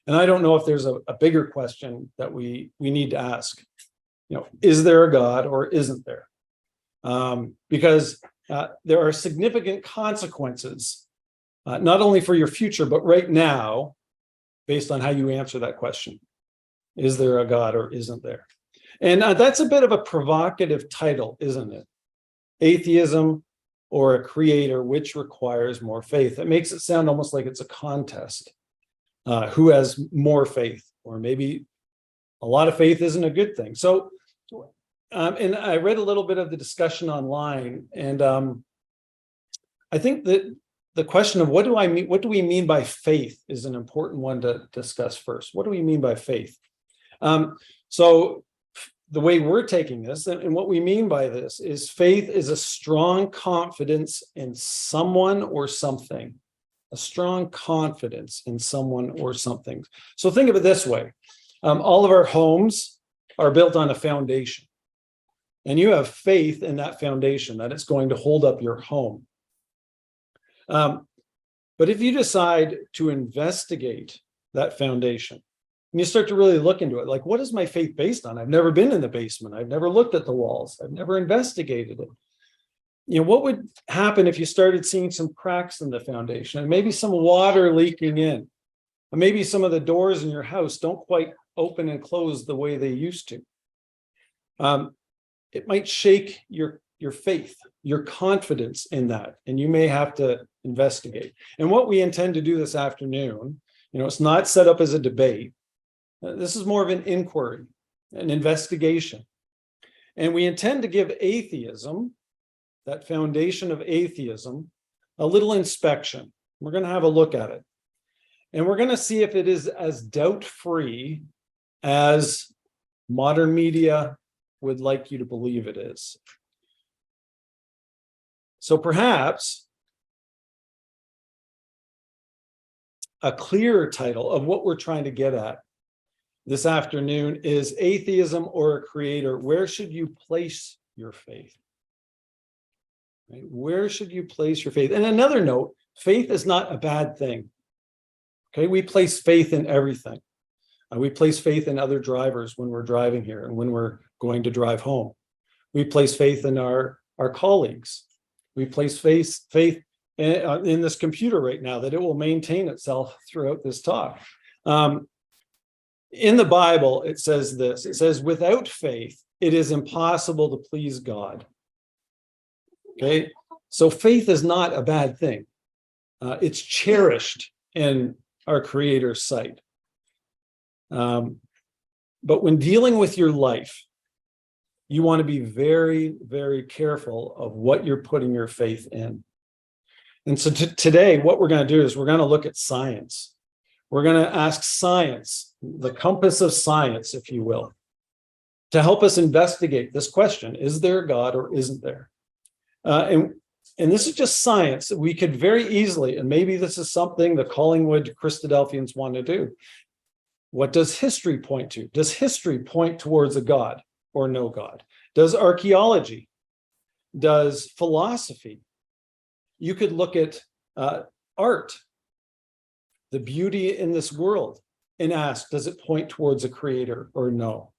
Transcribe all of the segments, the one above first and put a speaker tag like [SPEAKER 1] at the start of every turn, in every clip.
[SPEAKER 1] And I don't know if there's a bigger question that we need to ask. Is there a God or isn't there? Because there are significant consequences, not only for your future, but right now, based on how you answer that question. Is there a God or isn't there? And that's a bit of a provocative title, isn't it? Atheism or a creator, which requires more faith. It makes it sound almost like it's a contest. Who has more faith? Or maybe a lot of faith isn't a good thing. So, and I read a little bit of the discussion online, and I think that the question of what do we mean by faith is an important one to discuss first. What do we mean by faith? So the way we're taking this, and what we mean by this, is faith is a strong confidence in someone or something. A strong confidence in someone or something. So think of it this way. All of our homes are built on a foundation. And you have faith in that foundation, that it's going to hold up your home. But if you decide to investigate that foundation, and you start to really look into it, like, what is my faith based on? I've never been in the basement. I've never looked at the walls. I've never investigated it. What would happen if you started seeing some cracks in the foundation and maybe some water leaking in? And maybe some of the doors in your house don't quite open and close the way they used to. It might shake your faith, your confidence in that, and you may have to investigate. And what we intend to do this afternoon, it's not set up as a debate. This is more of an inquiry, an investigation. And we intend to give atheism, that foundation of atheism, a little inspection. We're going to have a look at it. And we're going to see if it is as doubt-free as modern media would like you to believe it is. So perhaps a clearer title of what we're trying to get at this afternoon is Atheism or a Creator. Where should you place your faith? Right? Where should you place your faith? And another note, faith is not a bad thing. Okay, we place faith in everything. We place faith in other drivers when we're driving here and when we're going to drive home. We place faith in our colleagues. We place faith in this computer right now that it will maintain itself throughout this talk. In the Bible, it says this. It says, without faith, it is impossible to please God. Okay, so faith is not a bad thing. It's cherished in our Creator's sight. But when dealing with your life, you want to be very, very careful of what you're putting your faith in. And so today, what we're going to do is we're going to look at science. We're going to ask science, the compass of science, if you will, to help us investigate this question: is there a God or isn't there? And this is just science. We could very easily, and maybe this is something the Collingwood Christadelphians want to do. What does history point to? Does history point towards a God or no God? Does archaeology? Does philosophy? You could look at art, the beauty in this world, and ask, does it point towards a creator or no?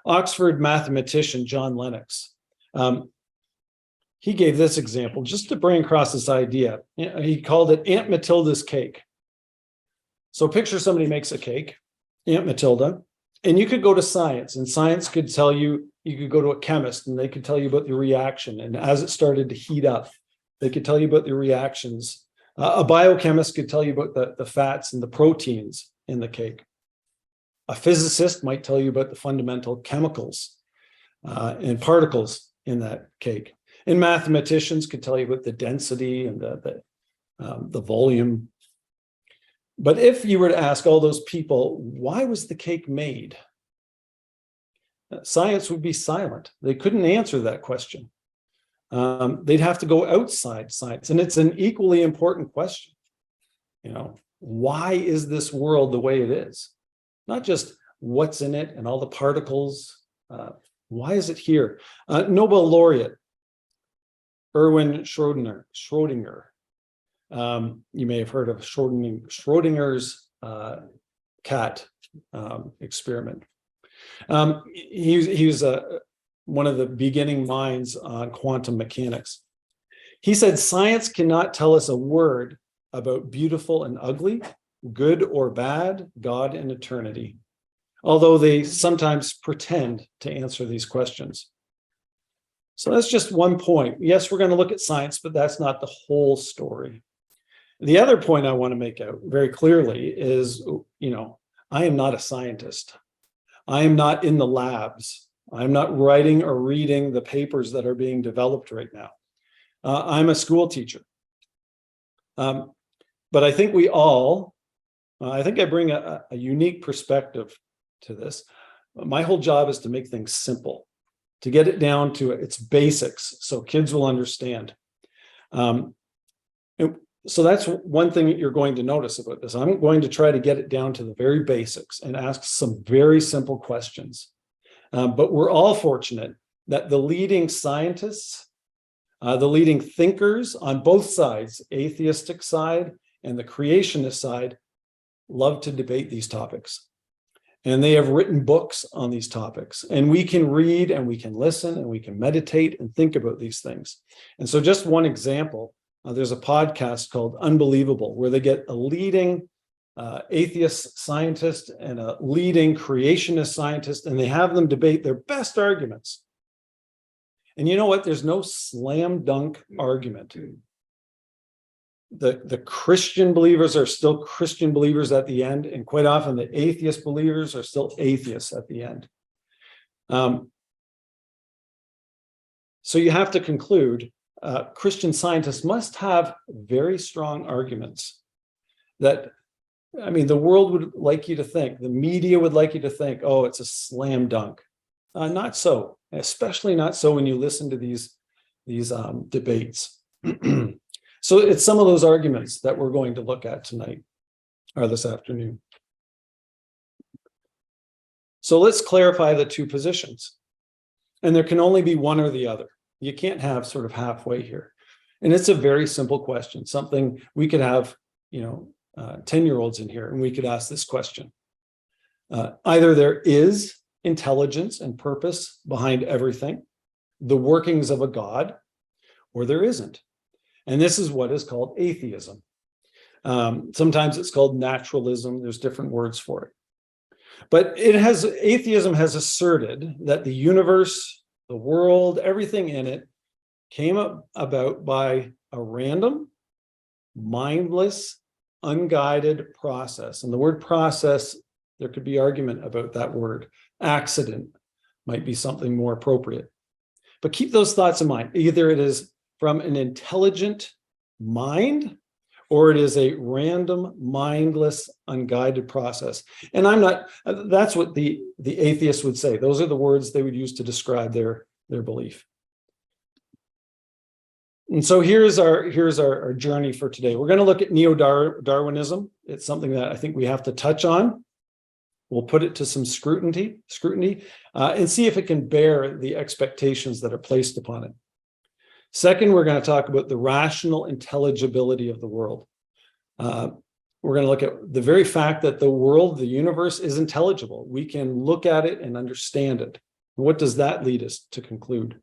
[SPEAKER 1] Oxford mathematician John Lennox, he gave this example just to bring across this idea. He called it Aunt Matilda's cake. So picture somebody makes a cake, Aunt Matilda, and you could go to science, and science could tell you, you could go to a chemist and they could tell you about the reaction. And as it started to heat up, they could tell you about the reactions. A biochemist could tell you about the fats and the proteins in the cake. A physicist might tell you about the fundamental chemicals and particles in that cake. And mathematicians could tell you about the density and the volume. But if you were to ask all those people, why was the cake made? Science would be silent. They couldn't answer that question. They'd have to go outside science. And it's an equally important question. Why is this world the way it is? Not just what's in it and all the particles. Why is it here? Nobel laureate Erwin Schrödinger. You may have heard of Schrödinger's cat experiment. He was one of the beginning minds on quantum mechanics. He said, science cannot tell us a word about beautiful and ugly, good or bad, God and eternity, although they sometimes pretend to answer these questions. So that's just one point. Yes, we're going to look at science, but that's not the whole story. The other point I want to make out very clearly is, I am not a scientist. I am not in the labs. I'm not writing or reading the papers that are being developed right now. I'm a school teacher. But I think I think I bring a unique perspective to this. My whole job is to make things simple, to get it down to its basics so kids will understand. So that's one thing that you're going to notice about this. I'm going to try to get it down to the very basics and ask some very simple questions. But we're all fortunate that the leading scientists, the leading thinkers on both sides, atheistic side and the creationist side, love to debate these topics. And they have written books on these topics. And we can read and we can listen and we can meditate and think about these things. And so just one example, there's a podcast called Unbelievable, where they get a leading atheist scientist and a leading creationist scientist, and they have them debate their best arguments. And you know what? There's no slam dunk argument. The Christian believers are still Christian believers at the end, and quite often the atheist believers are still atheists at the end. So you have to conclude, Christian scientists must have very strong arguments that, the world would like you to think, the media would like you to think, oh, it's a slam dunk. Not so, especially not so when you listen to these debates. So it's some of those arguments that we're going to look at tonight or this afternoon. So let's clarify the two positions. And there can only be one or the other. You can't have sort of halfway here. And it's a very simple question, something we could have, 10-year-olds in here, and we could ask this question. Either there is intelligence and purpose behind everything, the workings of a God, or there isn't. And this is what is called atheism. Sometimes it's called naturalism. There's different words for it. But atheism has asserted that the universe, the world, everything in it came about by a random, mindless, unguided process. And the word process, there could be argument about that word. Accident might be something more appropriate. But keep those thoughts in mind. Either it is from an intelligent mind, or it is a random, mindless, unguided process. And that's what the atheists would say. Those are the words they would use to describe their belief. And so here's our journey for today. We're going to look at neo-Darwinism. It's something that I think we have to touch on. We'll put it to some scrutiny, and see if it can bear the expectations that are placed upon it. Second, we're going to talk about the rational intelligibility of the world. We're going to look at the very fact that the world, the universe, is intelligible. We can look at it and understand it. What does that lead us to conclude?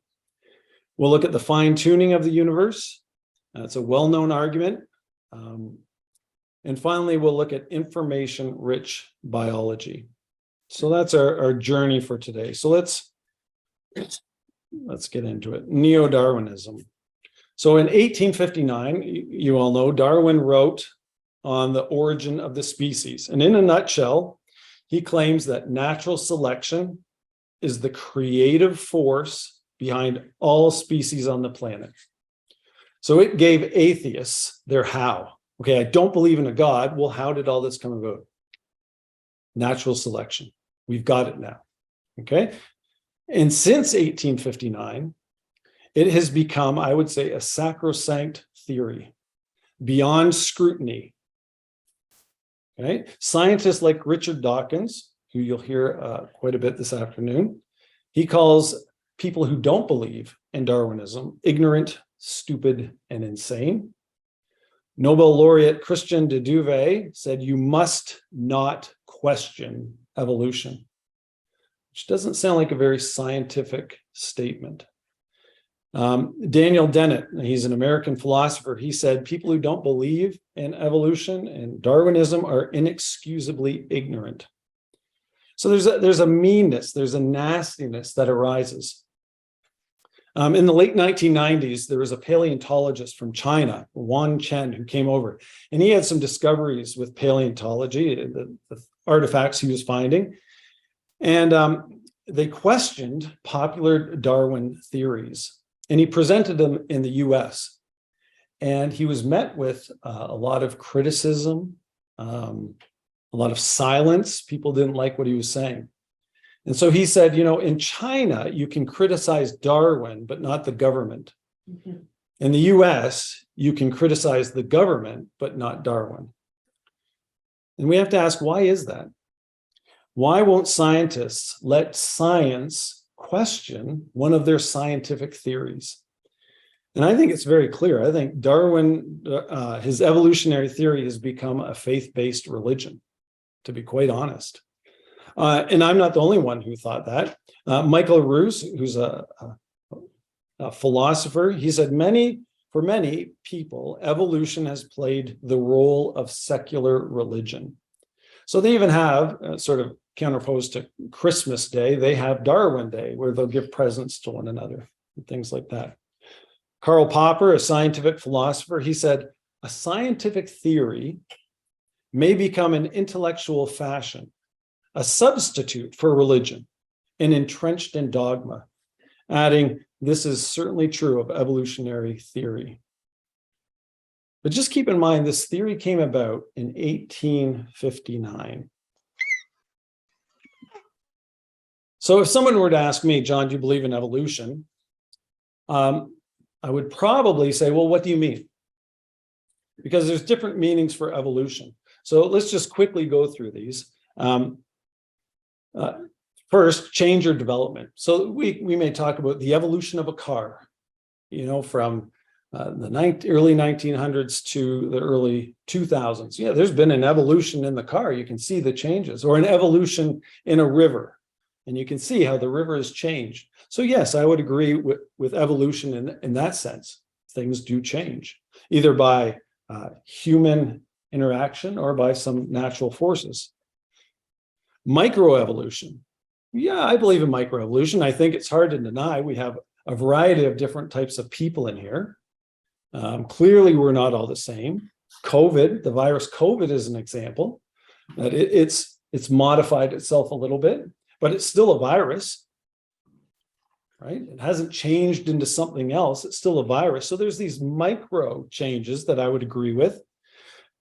[SPEAKER 1] We'll look at the fine-tuning of the universe. It's a well-known argument. And finally, we'll look at information-rich biology. So that's our journey for today. So let's get into it. Neo-Darwinism. So in 1859, you all know, Darwin wrote on the origin of the species. And in a nutshell, he claims that natural selection is the creative force behind all species on the planet. So it gave atheists their how. Okay, I don't believe in a God. Well, how did all this come about? Natural selection. We've got it now. Okay. And since 1859, it has become, I would say, a sacrosanct theory beyond scrutiny. Okay. Scientists like Richard Dawkins, who you'll hear quite a bit this afternoon, he calls people who don't believe in Darwinism ignorant, stupid, and insane. Nobel laureate Christian de Duve said, you must not question evolution, which doesn't sound like a very scientific statement. Daniel Dennett, he's an American philosopher, he said, people who don't believe in evolution and Darwinism are inexcusably ignorant. So there's a meanness, there's a nastiness that arises. In the late 1990s, there was a paleontologist from China, Wan Chen, who came over, and he had some discoveries with paleontology, the artifacts he was finding. And they questioned popular Darwin theories, and he presented them in the US. And he was met with a lot of criticism, a lot of silence. People didn't like what he was saying. And so he said, in China, you can criticize Darwin, but not the government. Mm-hmm. In the US, you can criticize the government, but not Darwin. And we have to ask, why is that? Why won't scientists let science question one of their scientific theories? And I think it's very clear. I think Darwin, his evolutionary theory has become a faith-based religion, to be quite honest. And I'm not the only one who thought that. Michael Ruse, who's a philosopher, he said, for many people, evolution has played the role of secular religion. So they even have, sort of counterposed to Christmas Day, they have Darwin Day, where they'll give presents to one another and things like that. Karl Popper, a scientific philosopher, he said, a scientific theory may become an intellectual fashion, a substitute for religion, and entrenched in dogma, adding, this is certainly true of evolutionary theory. But just keep in mind, this theory came about in 1859. So if someone were to ask me, John, do you believe in evolution? I would probably say, well, what do you mean? Because there's different meanings for evolution. So let's just quickly go through these. First, change or development. So we may talk about the evolution of a car, from the early 1900s to the early 2000s. Yeah, there's been an evolution in the car. You can see the changes, or an evolution in a river, and you can see how the river has changed. So yes, I would agree with evolution in that sense. Things do change, either by human interaction or by some natural forces. Microevolution. Yeah, I believe in microevolution. I think it's hard to deny. We have a variety of different types of people in here. Clearly, we're not all the same. COVID, the virus COVID is an example that it's modified itself a little bit, but it's still a virus, right? It hasn't changed into something else. It's still a virus. So there's these micro changes that I would agree with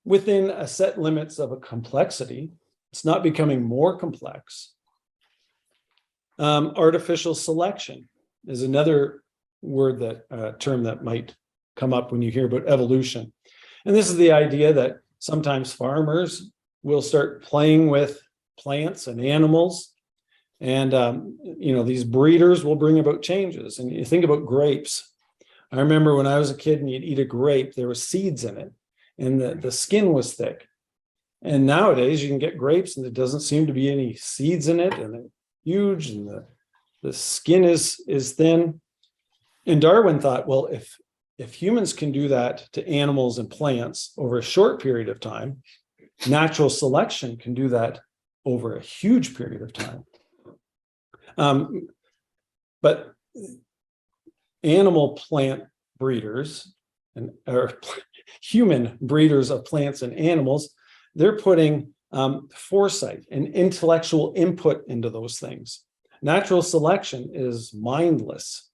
[SPEAKER 1] within a set limits of a complexity. It's not becoming more complex. Artificial selection is another word term that might come up when you hear about evolution. And this is the idea that sometimes farmers will start playing with plants and animals. And, these breeders will bring about changes. And you think about grapes. I remember when I was a kid and you'd eat a grape, there were seeds in it and the skin was thick. And nowadays you can get grapes and there doesn't seem to be any seeds in it, and they're huge and the skin is thin. And Darwin thought, well, if humans can do that to animals and plants over a short period of time, natural selection can do that over a huge period of time. But animal plant breeders or human breeders of plants and animals, they're putting foresight and intellectual input into those things. Natural selection is mindless.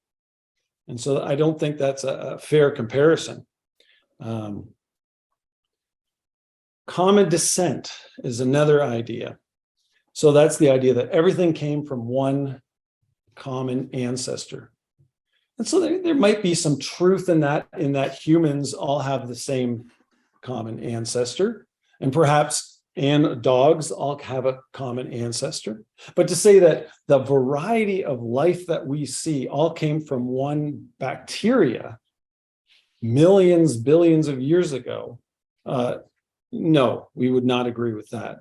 [SPEAKER 1] And so I don't think that's a fair comparison. Common descent is another idea. So that's the idea that everything came from one common ancestor. And so there might be some truth in that humans all have the same common ancestor, and perhaps dogs all have a common ancestor. But to say that the variety of life that we see all came from one bacteria millions, billions of years ago, No, we would not agree with that.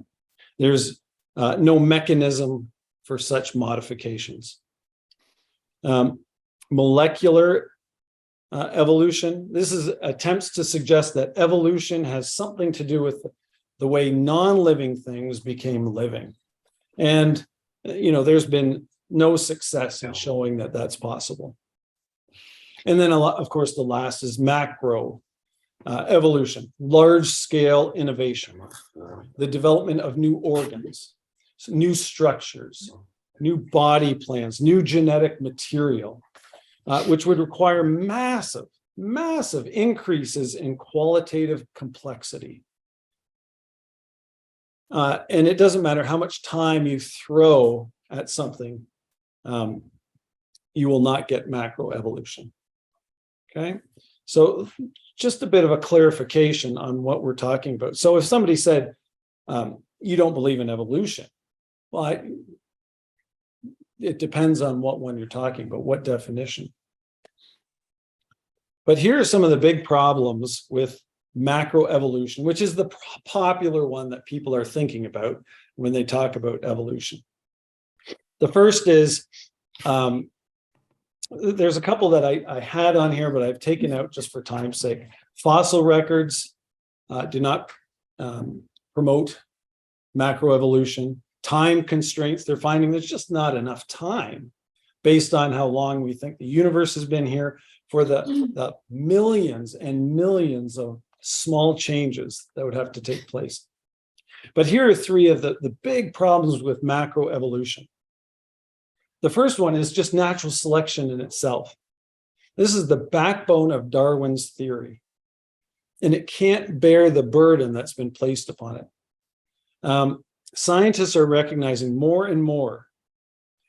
[SPEAKER 1] There's no mechanism for such modifications. Molecular evolution. This is attempts to suggest that evolution has something to do with the way non-living things became living. And, there's been no success in showing that that's possible. And then, of course, the last is macro evolution, large-scale innovation, the development of new organs, new structures, new body plans, new genetic material, which would require massive increases in qualitative complexity. And it doesn't matter how much time you throw at something, you will not get macroevolution. Okay, so just a bit of a clarification on what we're talking about. So if somebody said, you don't believe in evolution, well, it depends on what one you're talking about, what definition. But here are some of the big problems with macroevolution, which is the popular one that people are thinking about when they talk about evolution. The first is, there's a couple that I had on here, but I've taken out just for time's sake. Fossil records do not promote macroevolution. Time constraints, they're finding there's just not enough time based on how long we think the universe has been here for the millions and millions of small changes that would have to take place. But here are three of the big problems with macroevolution. The first one is just natural selection in itself. This is the backbone of Darwin's theory, and it can't bear the burden that's been placed upon it. Scientists are recognizing more and more,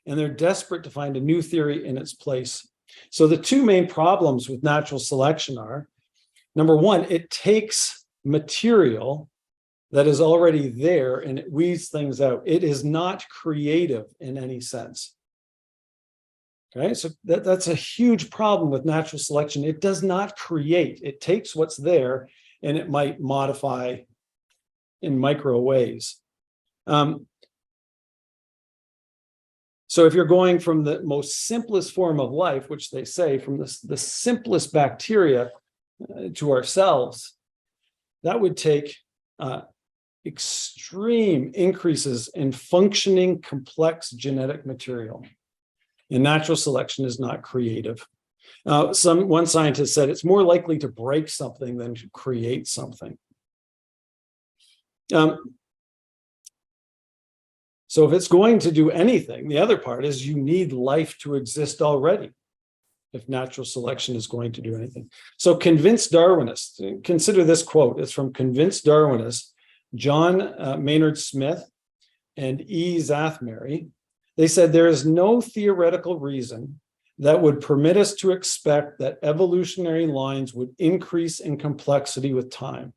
[SPEAKER 1] and they're desperate to find a new theory in its place. So the two main problems with natural selection are, number one, it takes material that is already there and it weeds things out. It is not creative in any sense. Okay, so that's a huge problem with natural selection. It does not create. It takes what's there and it might modify in micro ways. So if you're going from the most simplest form of life, which they say from the simplest bacteria to ourselves, that would take extreme increases in functioning complex genetic material. And natural selection is not creative. One scientist said it's more likely to break something than to create something. So if it's going to do anything, the other part is you need life to exist already if natural selection is going to do anything. So convinced Darwinists, consider this quote, it's from convinced Darwinists, John Maynard Smith and E. Zathmary. They said there is no theoretical reason that would permit us to expect that evolutionary lines would increase in complexity with time.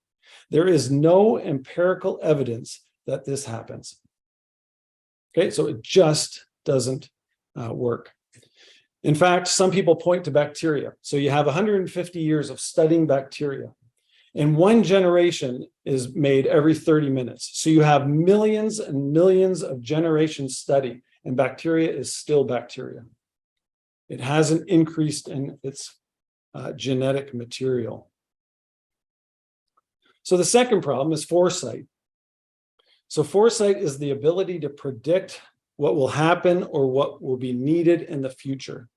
[SPEAKER 1] There is no empirical evidence that this happens. Okay, so it just doesn't work. In fact, some people point to bacteria. So you have 150 years of studying bacteria, and one generation is made every 30 minutes. So you have millions and millions of generations study, and bacteria is still bacteria. It hasn't increased in its genetic material. So the second problem is foresight. So foresight is the ability to predict what will happen or what will be needed in the future.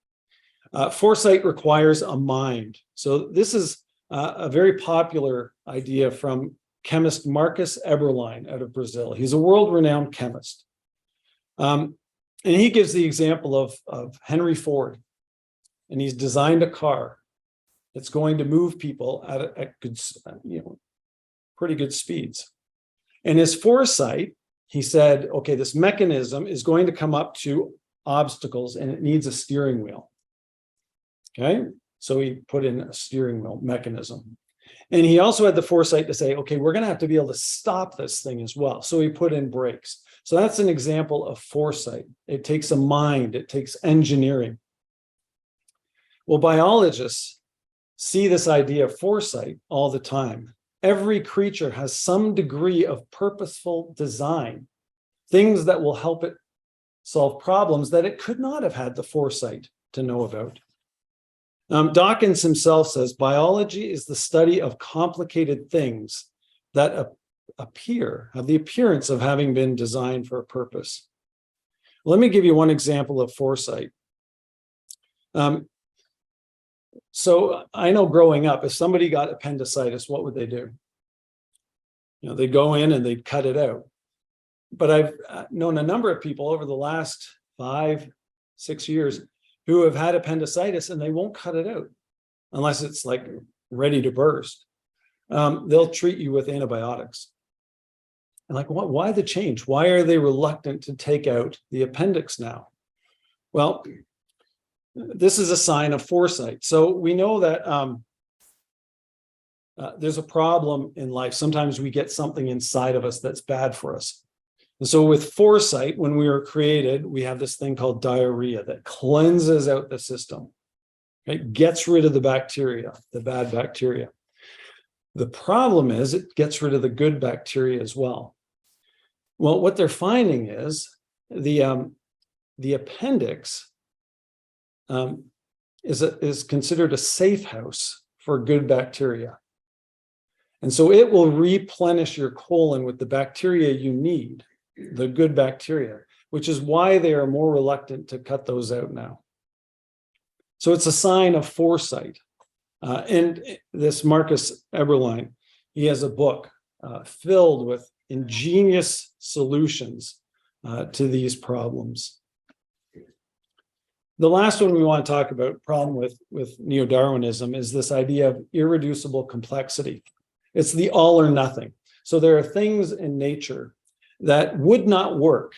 [SPEAKER 1] Foresight requires a mind. So this is a very popular idea from chemist Marcus Eberlein out of Brazil. He's a world-renowned chemist. And he gives the example of Henry Ford. And he's designed a car that's going to move people at good, pretty good speeds. And his foresight, he said, okay, this mechanism is going to come up to obstacles and it needs a steering wheel. Okay, so he put in a steering wheel mechanism. And he also had the foresight to say, okay, we're going to have to be able to stop this thing as well. So he put in brakes. So that's an example of foresight. It takes a mind, it takes engineering. Well, biologists see this idea of foresight all the time. Every creature has some degree of purposeful design, things that will help it solve problems that it could not have had the foresight to know about. Dawkins himself says, biology is the study of complicated things that have the appearance of having been designed for a purpose. Let me give you one example of foresight. So I know growing up, if somebody got appendicitis, what would they do? They'd go in and they'd cut it out. But I've known a number of people over the last 5-6 years who have had appendicitis and they won't cut it out unless it's like ready to burst. They'll treat you with antibiotics. And like, why the change? Why are they reluctant to take out the appendix now? Well, this is a sign of foresight. So we know that there's a problem in life. Sometimes we get something inside of us that's bad for us. And so with foresight, when we were created, we have this thing called diarrhea that cleanses out the system. It gets rid of the bacteria, the bad bacteria. The problem is it gets rid of the good bacteria as well. Well, what they're finding is the appendix is considered a safe house for good bacteria. And so it will replenish your colon with the bacteria you need, the good bacteria, which is why they are more reluctant to cut those out now. So it's a sign of foresight. And this Marcus Eberlein, he has a book filled with ingenious solutions to these problems. The last one we want to talk about, problem with neo-Darwinism, is this idea of irreducible complexity. It's the all or nothing. So there are things in nature that would not work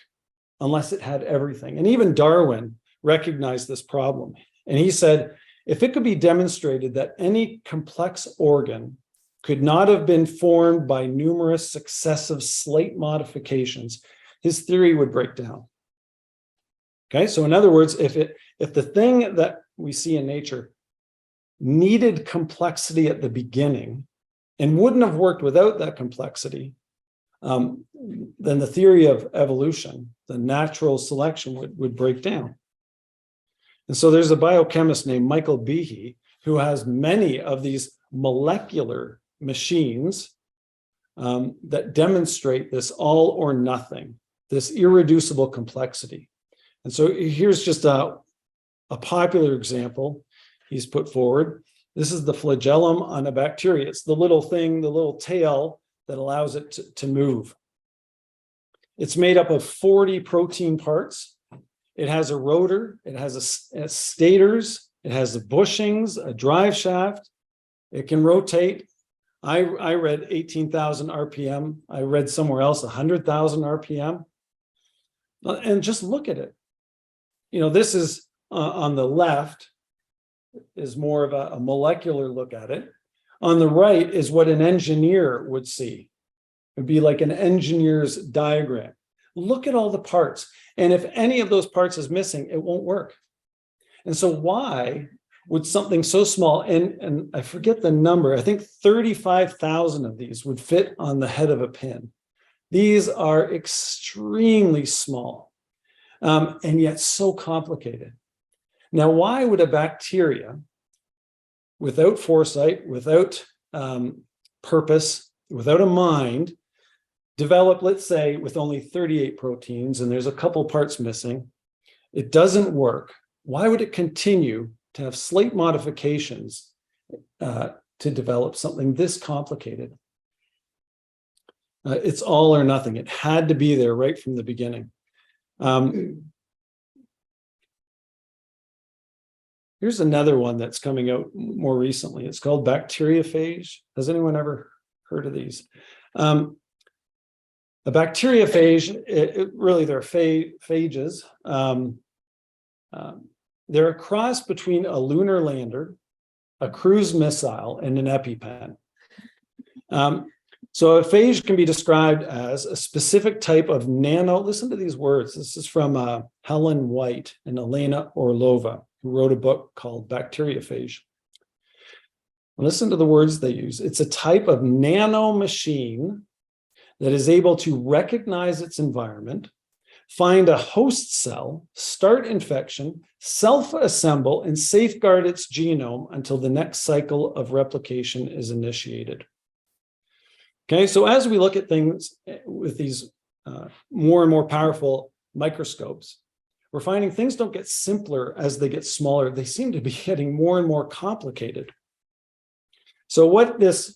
[SPEAKER 1] unless it had everything. And even Darwin recognized this problem. And he said, if it could be demonstrated that any complex organ could not have been formed by numerous successive slight modifications, his theory would break down. Okay, so in other words, if the thing that we see in nature needed complexity at the beginning and wouldn't have worked without that complexity, then the theory of evolution, the natural selection would break down. And so there's a biochemist named Michael Behe who has many of these molecular machines that demonstrate this all or nothing, this irreducible complexity. And so here's just a popular example he's put forward. This is the flagellum on a bacteria. It's the little thing, the little tail that allows it to move. It's made up of 40 protein parts. It has a rotor, it has a stators, it has bushings, a drive shaft. It can rotate. I read 18,000 RPM. I read somewhere else 100,000 RPM. And just look at it. This is on the left is more of a molecular look at it. On the right is what an engineer would see. It'd be like an engineer's diagram. Look at all the parts. And if any of those parts is missing, it won't work. And so why would something so small, and I forget the number, I think 35,000 of these would fit on the head of a pin. These are extremely small, and yet so complicated. Now, why would a bacteria, without foresight, without purpose, without a mind, develop, let's say, with only 38 proteins, and there's a couple parts missing, it doesn't work. Why would it continue to have slight modifications to develop something this complicated? It's all or nothing. It had to be there right from the beginning. Here's another one that's coming out more recently. It's called bacteriophage. Has anyone ever heard of these? A bacteriophage, really they're phages. They're a cross between a lunar lander, a cruise missile, and an EpiPen. So a phage can be described as a specific type of listen to these words. This is from Helen White and Elena Orlova, who wrote a book called Bacteriophage. Listen to the words they use. It's a type of nano machine that is able to recognize its environment, find a host cell, start infection, self-assemble, and safeguard its genome until the next cycle of replication is initiated. Okay, so as we look at things with these more and more powerful microscopes, we're finding things don't get simpler as they get smaller. They seem to be getting more and more complicated. So what this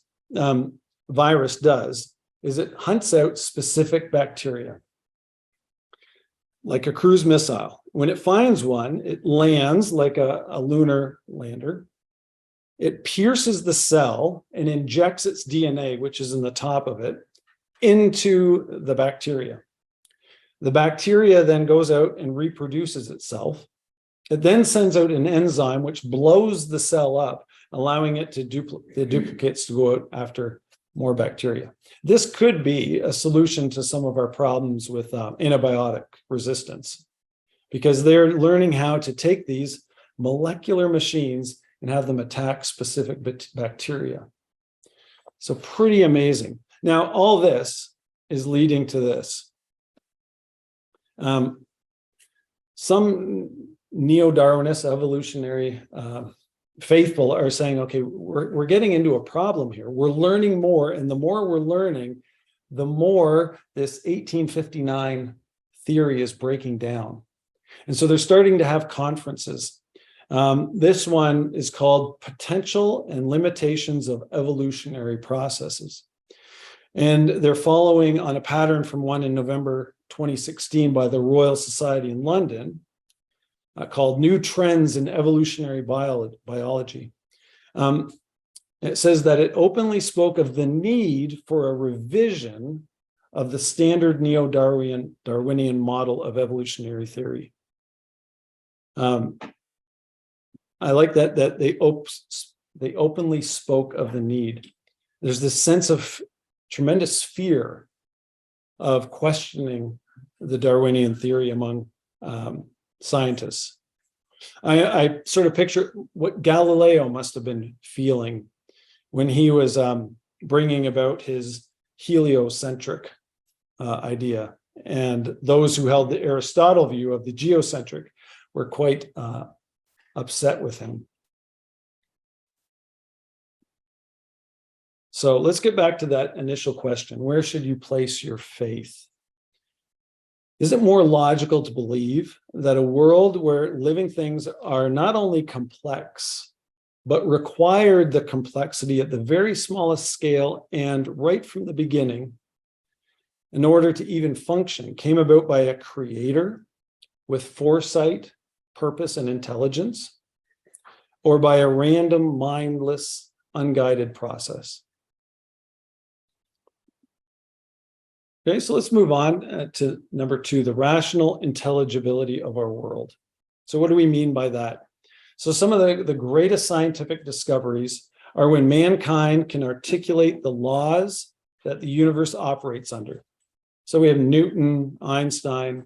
[SPEAKER 1] virus does is it hunts out specific bacteria, like a cruise missile. When it finds one, it lands like a lunar lander. It pierces the cell and injects its DNA, which is in the top of it, into the bacteria. The bacteria then goes out and reproduces itself. It then sends out an enzyme which blows the cell up, allowing it to the duplicates to go out after more bacteria. This could be a solution to some of our problems with antibiotic resistance, because they're learning how to take these molecular machines and have them attack specific bacteria. So pretty amazing. Now, all this is leading to this. Some neo-Darwinist evolutionary faithful are saying, okay, we're getting into a problem here. We're learning more, and the more we're learning, the more this 1859 theory is breaking down. And so they're starting to have conferences. This one is called Potential and Limitations of Evolutionary Processes. And they're following on a pattern from one in November 2016 by the Royal Society in London, called New Trends in Evolutionary Biology. It says that it openly spoke of the need for a revision of the standard neo-Darwinian model of evolutionary theory. I like that they openly spoke of the need. There's this sense of tremendous fear of questioning the Darwinian theory among scientists. I sort of picture what Galileo must have been feeling when he was bringing about his heliocentric idea. And those who held the Aristotle view of the geocentric were quite upset with him. So let's get back to that initial question. Where should you place your faith? Is it more logical to believe that a world where living things are not only complex, but required the complexity at the very smallest scale and right from the beginning, in order to even function, came about by a creator with foresight, purpose, and intelligence, or by a random, mindless, unguided process? Okay, so let's move on to number 2, the rational intelligibility of our world. So what do we mean by that? So some of the greatest scientific discoveries are when mankind can articulate the laws that the universe operates under. So we have Newton, Einstein,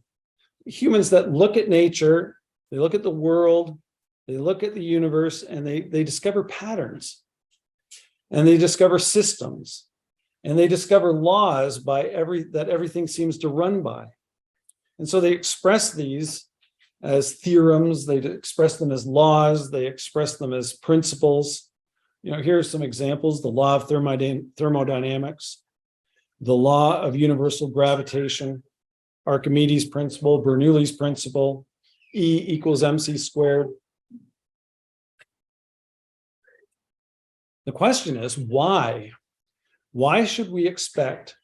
[SPEAKER 1] humans that look at nature, they look at the world, they look at the universe, and they discover patterns, and they discover systems. And they discover laws that everything seems to run by. And so they express these as theorems, they express them as laws, they express them as principles. Here are some examples: the law of thermodynamics, the law of universal gravitation, Archimedes' principle, Bernoulli's principle, E equals mc squared. The question is, why? Why should we expect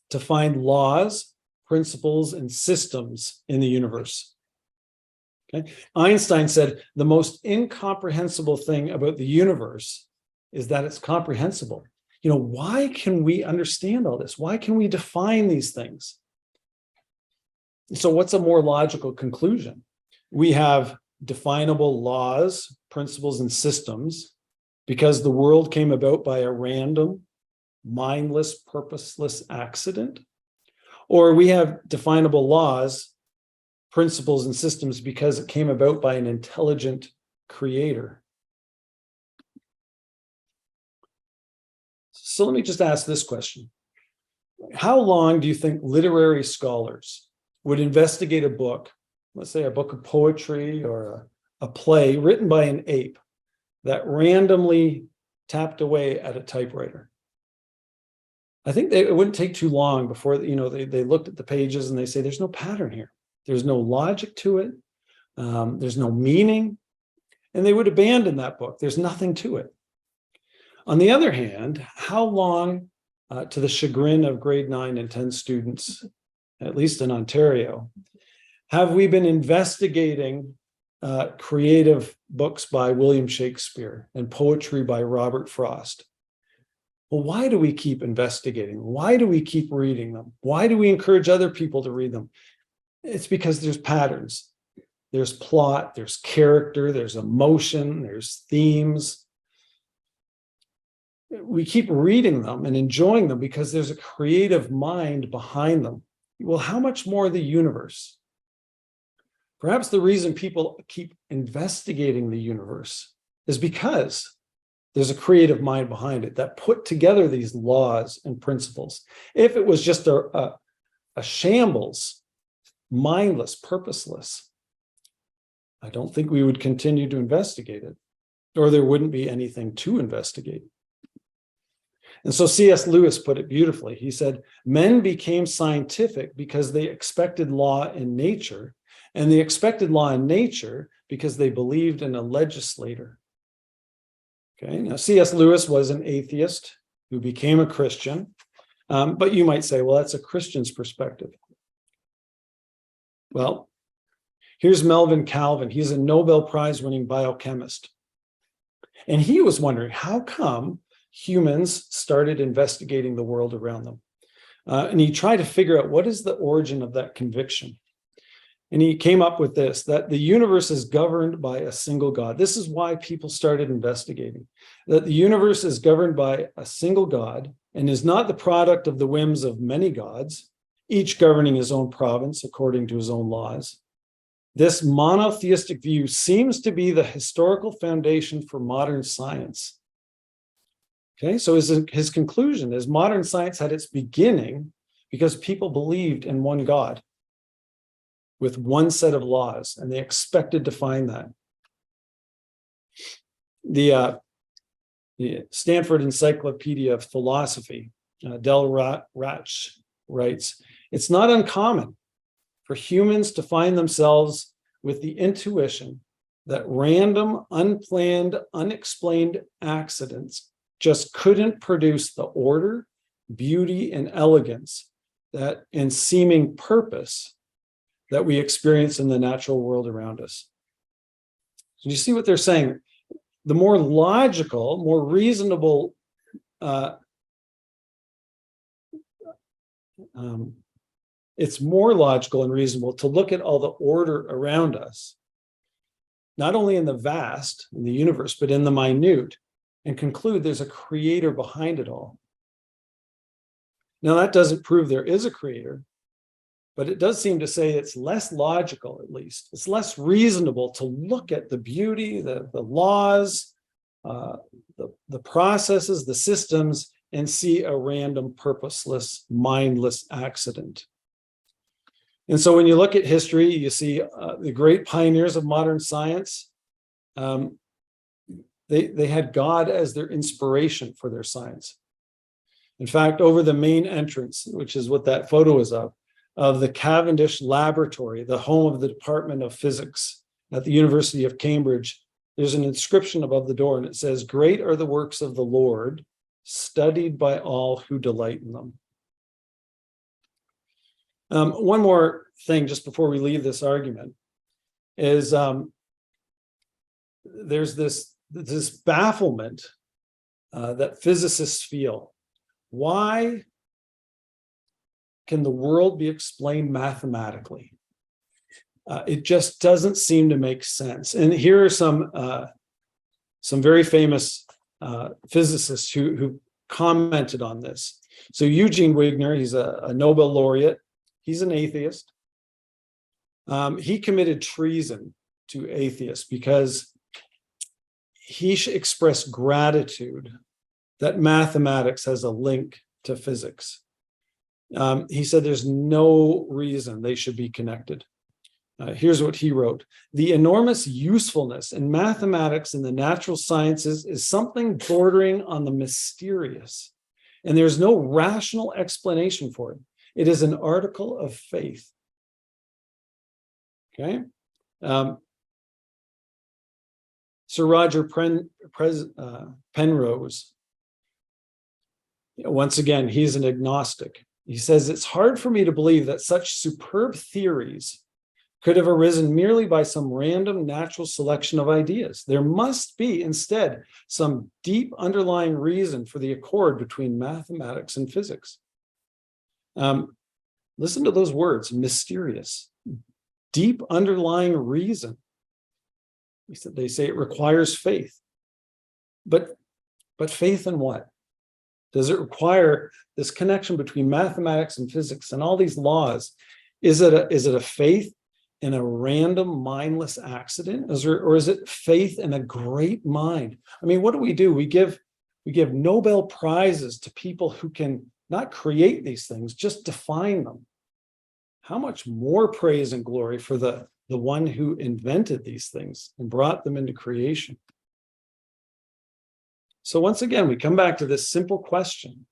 [SPEAKER 1] to find laws, principles, and systems in the universe? Okay. Einstein said the most incomprehensible thing about the universe is that it's comprehensible. Why can we understand all this? Why can we define these things? So what's a more logical conclusion? We have definable laws, principles, and systems because the world came about by a random, mindless, purposeless accident, or we have definable laws, principles, and systems because it came about by an intelligent creator. So let me just ask this question. How long do you think literary scholars would investigate a book, let's say a book of poetry or a play written by an ape that randomly tapped away at a typewriter? I think it wouldn't take too long before, they looked at the pages and they say, there's no pattern here. There's no logic to it. There's no meaning. And they would abandon that book. There's nothing to it. On the other hand, how long, to the chagrin of grade 9 and 10 students, at least in Ontario, have we been investigating creative books by William Shakespeare and poetry by Robert Frost? Well, why do we keep investigating? Why do we keep reading them? Why do we encourage other people to read them? It's because there's patterns. There's plot, there's character, there's emotion, there's themes. We keep reading them and enjoying them because there's a creative mind behind them. Well, how much more the universe? Perhaps the reason people keep investigating the universe is because there's a creative mind behind it that put together these laws and principles. If it was just a shambles, mindless, purposeless, I don't think we would continue to investigate it, or there wouldn't be anything to investigate. And so C.S. Lewis put it beautifully. He said, men became scientific because they expected law in nature, and they expected law in nature because they believed in a legislator. Okay, now C.S. Lewis was an atheist who became a Christian, but you might say, well, that's a Christian's perspective. Well, here's Melvin Calvin. He's a Nobel Prize winning biochemist. And he was wondering, how come humans started investigating the world around them? And he tried to figure out what is the origin of that conviction. And he came up with this, that the universe is governed by a single God. This is why people started investigating, that the universe is governed by a single God and is not the product of the whims of many gods, each governing his own province according to his own laws. This monotheistic view seems to be the historical foundation for modern science. Okay, so his conclusion is modern science had its beginning because people believed in one God with one set of laws, and they expected to find that. The Stanford Encyclopedia of Philosophy, Del Ratch writes, it's not uncommon for humans to find themselves with the intuition that random, unplanned, unexplained accidents just couldn't produce the order, beauty, and elegance that and seeming purpose that we experience in the natural world around us. So you see what they're saying? The more logical, more reasonable it's more logical and reasonable to look at all the order around us, not only in the vast, in the universe, but in the minute, and conclude there's a creator behind it all. Now, that doesn't prove there is a creator, but it does seem to say it's less logical, at least. It's less reasonable to look at the beauty, the laws, the processes, the systems, and see a random, purposeless, mindless accident. And so when you look at history, you see the great pioneers of modern science, they had God as their inspiration for their science. In fact, over the main entrance, which is what that photo is of the Cavendish Laboratory, the home of the Department of Physics at the University of Cambridge, there's an inscription above the door, and it says, "Great are the works of the Lord, studied by all who delight in them." One more thing, just before we leave this argument, is there's this bafflement that physicists feel. Why can the world be explained mathematically? It just doesn't seem to make sense. And here are some very famous physicists who commented on this. So Eugene Wigner, he's a Nobel laureate. He's an atheist. He committed treason to atheists because he expressed gratitude that mathematics has a link to physics. He said there's no reason they should be connected. Here's what he wrote. The enormous usefulness in mathematics and the natural sciences is something bordering on the mysterious, and there's no rational explanation for it. It is an article of faith. Okay. Sir Roger Penrose, once again, he's an agnostic. He says, it's hard for me to believe that such superb theories could have arisen merely by some random natural selection of ideas. There must be, instead, some deep underlying reason for the accord between mathematics and physics. Listen to those words, mysterious, deep underlying reason. They say it requires faith. But faith in what? Does it require this connection between mathematics and physics and all these laws? Is it a faith in a random mindless accident? Or is it faith in a great mind? I mean, what do? We give Nobel Prizes to people who can not create these things, just define them. How much more praise and glory for the one who invented these things and brought them into creation. So once again, we come back to this simple question.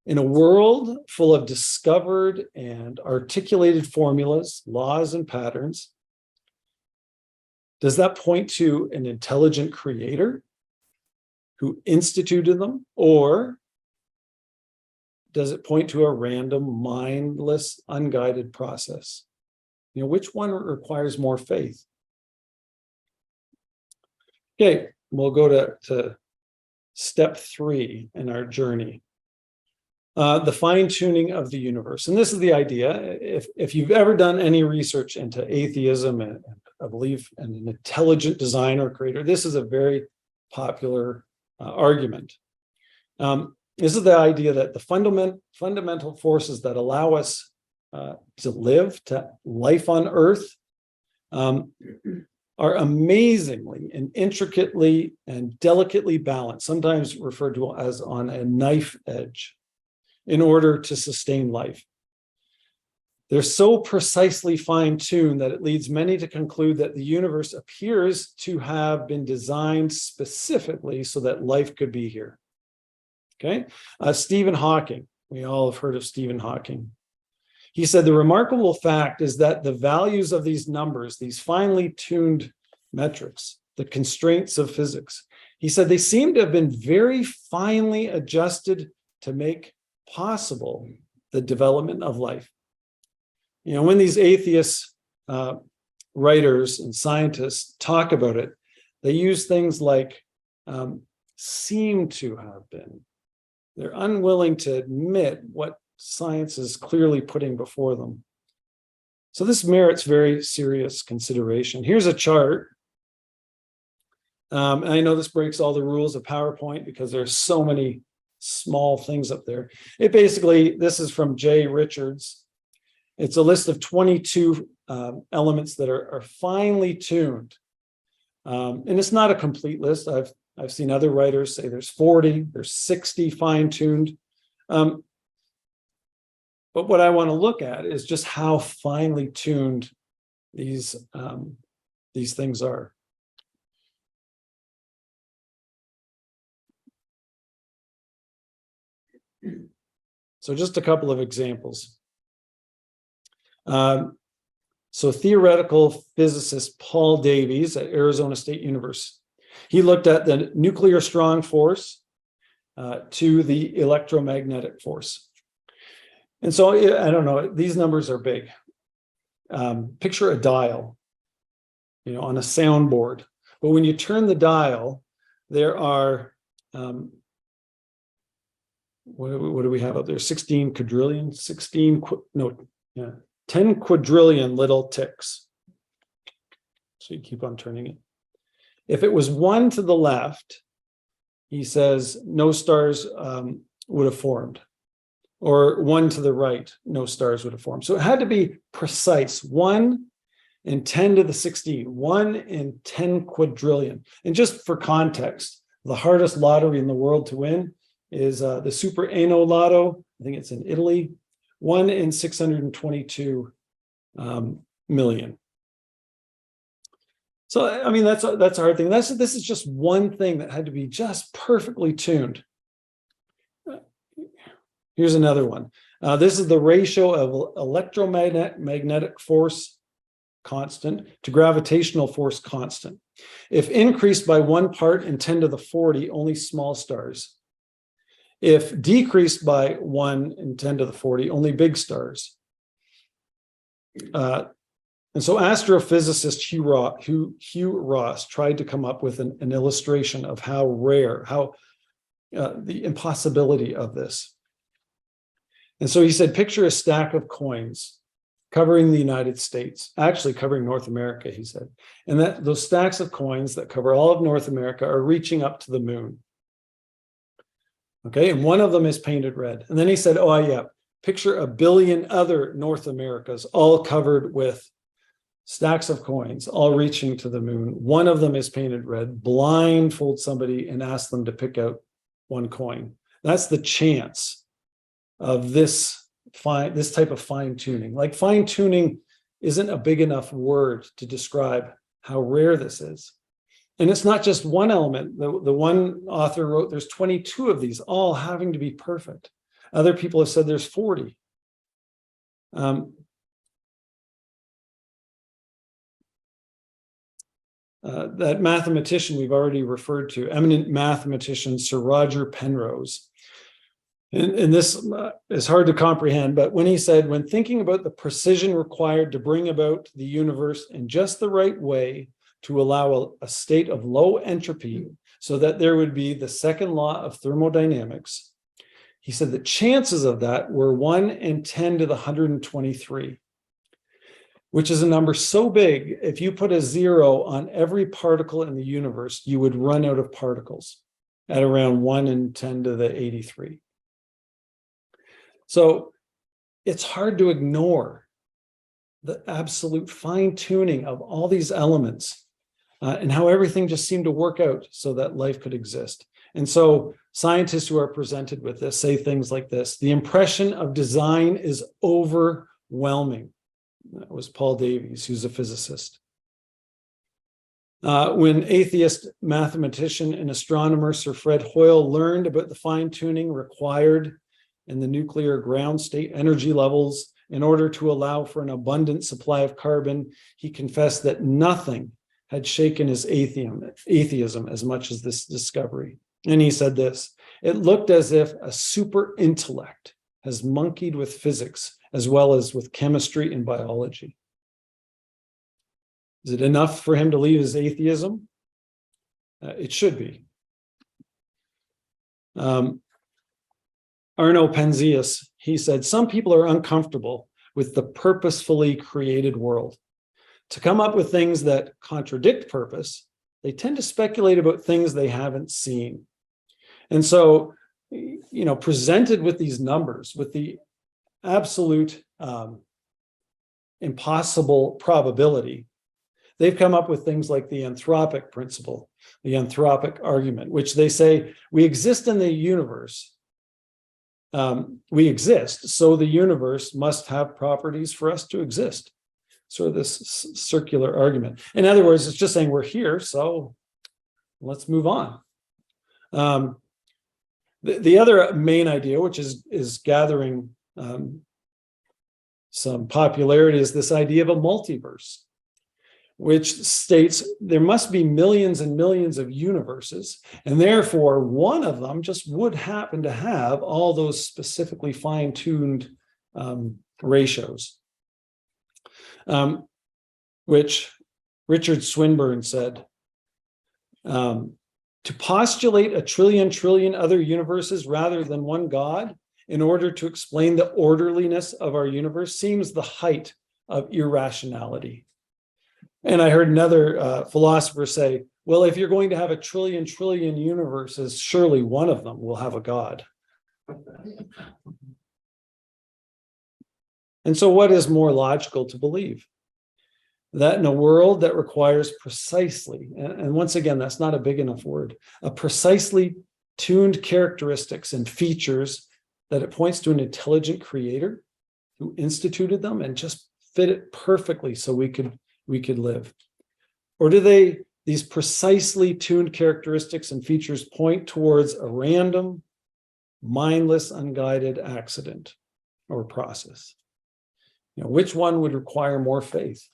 [SPEAKER 1] In a world full of discovered and articulated formulas, laws, and patterns, does that point to an intelligent creator who instituted them? Or does it point to a random, mindless, unguided process? You know, which one requires more faith? Okay, we'll go to step 3 in our journey. The fine-tuning of the universe. And this is the idea. If you've ever done any research into atheism and a belief in an intelligent designer or creator, this is a very popular argument. This is the idea that the fundamental forces that allow us to live, to life on Earth, are amazingly and intricately and delicately balanced, sometimes referred to as on a knife edge, in order to sustain life. They're so precisely fine-tuned that it leads many to conclude that the universe appears to have been designed specifically so that life could be here. Okay, Stephen Hawking, we all have heard of Stephen Hawking. He said the remarkable fact is that the values of these numbers, these finely tuned metrics, the constraints of physics, he said they seem to have been very finely adjusted to make possible the development of life. You know, when these atheist writers and scientists talk about it, they use things like seem to have been. They're unwilling to admit what science is clearly putting before them. So this merits very serious consideration. Here's a chart. And I know this breaks all the rules of PowerPoint because there's so many small things up there. It basically, this is from Jay Richards. It's a list of 22 elements that are finely tuned. And it's not a complete list. I've seen other writers say there's 40, there's 60 fine-tuned. But what I want to look at is just how finely tuned these things are. So just a couple of examples. So theoretical physicist Paul Davies at Arizona State University, he looked at the nuclear strong force to the electromagnetic force. And so, I don't know, these numbers are big. Picture a dial, you know, on a soundboard. But when you turn the dial, there are, what do we have up there? 16 quadrillion, 10 quadrillion little ticks. So you keep on turning it. If it was one to the left, he says no stars would have formed. Or one to the right, no stars would have formed. So it had to be precise. 1 in 10 to the 16, 1 in 10 quadrillion. And just for context, The hardest lottery in the world to win is the Super Eno Lotto. I think it's in Italy. 1 in 622 million. So, I mean, that's a hard thing. This is just one thing that had to be just perfectly tuned. Here's another one. This is the ratio of electromagnetic force constant to gravitational force constant. If increased by 1 part in 10 to the 40, only small stars. If decreased by 1 in 10 to the 40, only big stars. And so astrophysicist Hugh Ross tried to come up with an illustration of how rare, the impossibility of this. And so he said, picture a stack of coins covering the United States, actually covering North America, he said. And that those stacks of coins that cover all of North America are reaching up to the moon. Okay, and one of them is painted red. And then he said, oh yeah, picture a billion other North Americas all covered with stacks of coins, all reaching to the moon. One of them is painted red. Blindfold somebody and ask them to pick out one coin. That's the chance of this type of fine tuning. Like fine tuning isn't a big enough word to describe how rare this is. And it's not just one element. The one author wrote there's 22 of these, all having to be perfect. Other people have said there's 40. That mathematician we've already referred to, eminent mathematician Sir Roger Penrose. And this is hard to comprehend, but when he said, when thinking about the precision required to bring about the universe in just the right way to allow a state of low entropy so that there would be the second law of thermodynamics, he said the chances of that were 1 in 10 to the 123, which is a number so big, if you put a 0 on every particle in the universe, you would run out of particles at around 1 in 10 to the 83. So it's hard to ignore the absolute fine tuning of all these elements and how everything just seemed to work out so that life could exist. And so scientists who are presented with this say things like this: the impression of design is overwhelming. That was Paul Davies, who's a physicist. When atheist mathematician and astronomer Sir Fred Hoyle learned about the fine tuning required in the nuclear ground state energy levels in order to allow for an abundant supply of carbon, he confessed that nothing had shaken his atheism as much as this discovery. And he said this: it looked as if a super intellect has monkeyed with physics as well as with chemistry and biology. Is it enough for him to leave his atheism? It should be. Arno Penzias, he said, some people are uncomfortable with the purposefully created world. To come up with things that contradict purpose, they tend to speculate about things they haven't seen. And so, presented with these numbers, with the absolute impossible probability, they've come up with things like the anthropic principle, the anthropic argument, which they say we exist in the universe. We exist, so the universe must have properties for us to exist. Sort of this circular argument. In other words, it's just saying we're here, so let's move on. The other main idea, which is gathering some popularity, is this idea of a multiverse, which states there must be millions and millions of universes, and therefore one of them just would happen to have all those specifically fine-tuned ratios, which Richard Swinburne said, to postulate a trillion other universes rather than one God in order to explain the orderliness of our universe seems the height of irrationality. And I heard another philosopher say, well, if you're going to have a trillion universes, surely one of them will have a God. And so what is more logical to believe? that in a world that requires precisely, and once again, that's not a big enough word, a precisely tuned characteristics and features, that it points to an intelligent creator who instituted them and just fit it perfectly so we could live? Or do these precisely tuned characteristics and features point towards a random, mindless, unguided accident or process? Which one would require more faith?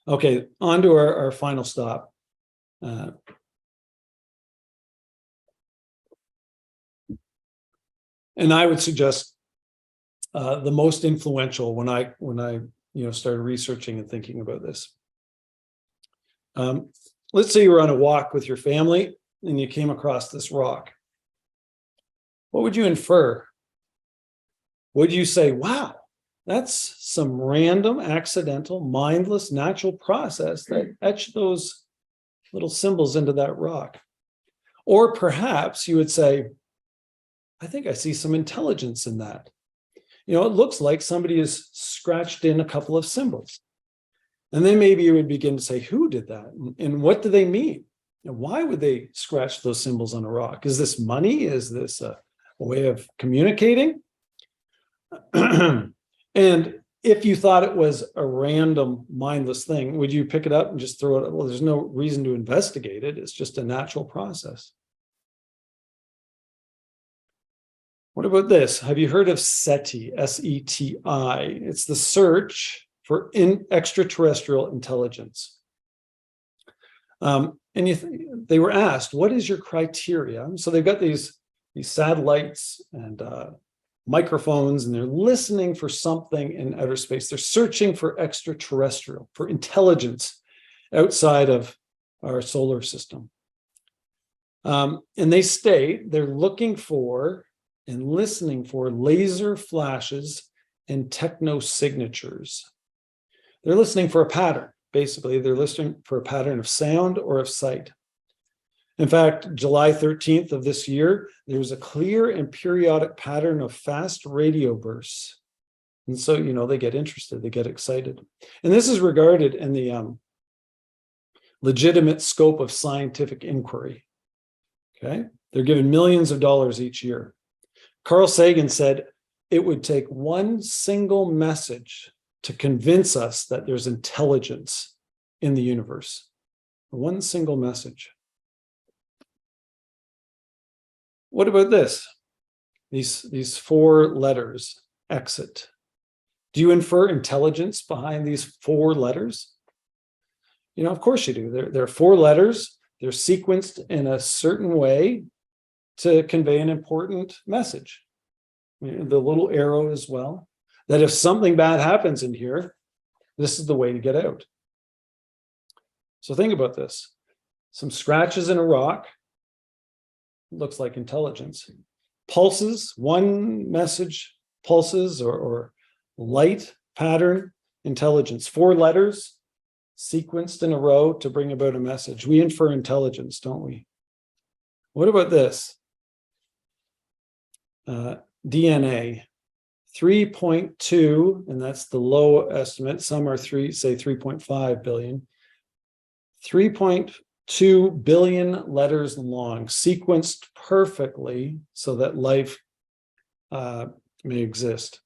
[SPEAKER 1] Okay, on to our final stop. And I would suggest the most influential when I started researching and thinking about this. Let's say you were on a walk with your family and you came across this rock. What would you infer? Would you say, wow, that's some random, accidental, mindless, natural process that etched those little symbols into that rock? Or perhaps you would say, I think I see some intelligence in that. It looks like somebody has scratched in a couple of symbols. And then maybe you would begin to say, who did that? And what do they mean? And why would they scratch those symbols on a rock? Is this money? Is this a way of communicating? And if you thought it was a random, mindless thing, would you pick it up and just throw it? Well, there's no reason to investigate it. It's just a natural process. What about this? Have you heard of SETI, S-E-T-I? It's the search for extraterrestrial intelligence. And they were asked, what is your criteria? So they've got these satellites and microphones, and they're listening for something in outer space. They're searching for extraterrestrial, for intelligence outside of our solar system. And they state they're looking for and listening for laser flashes and techno signatures. They're listening for a pattern. Basically, they're listening for a pattern of sound or of sight. In fact, July 13th of this year, there was a clear and periodic pattern of fast radio bursts. And so, they get interested, they get excited. And this is regarded in the legitimate scope of scientific inquiry. Okay? They're given millions of dollars each year. Carl Sagan said it would take one single message to convince us that there's intelligence in the universe. One single message. What about this? These 4 letters, exit. Do you infer intelligence behind these 4 letters? Of course you do. There are 4 letters. They're sequenced in a certain way to convey an important message. The little arrow as well, that if something bad happens in here, this is the way to get out. So think about this. Some scratches in a rock, looks like intelligence. Pulses, one message, pulses or light pattern, intelligence. 4 letters sequenced in a row to bring about a message. We infer intelligence, don't we? What about this? DNA, 3.2, and that's the low estimate. Some are say 3.5 billion. 3.2 billion letters long, sequenced perfectly so that life may exist.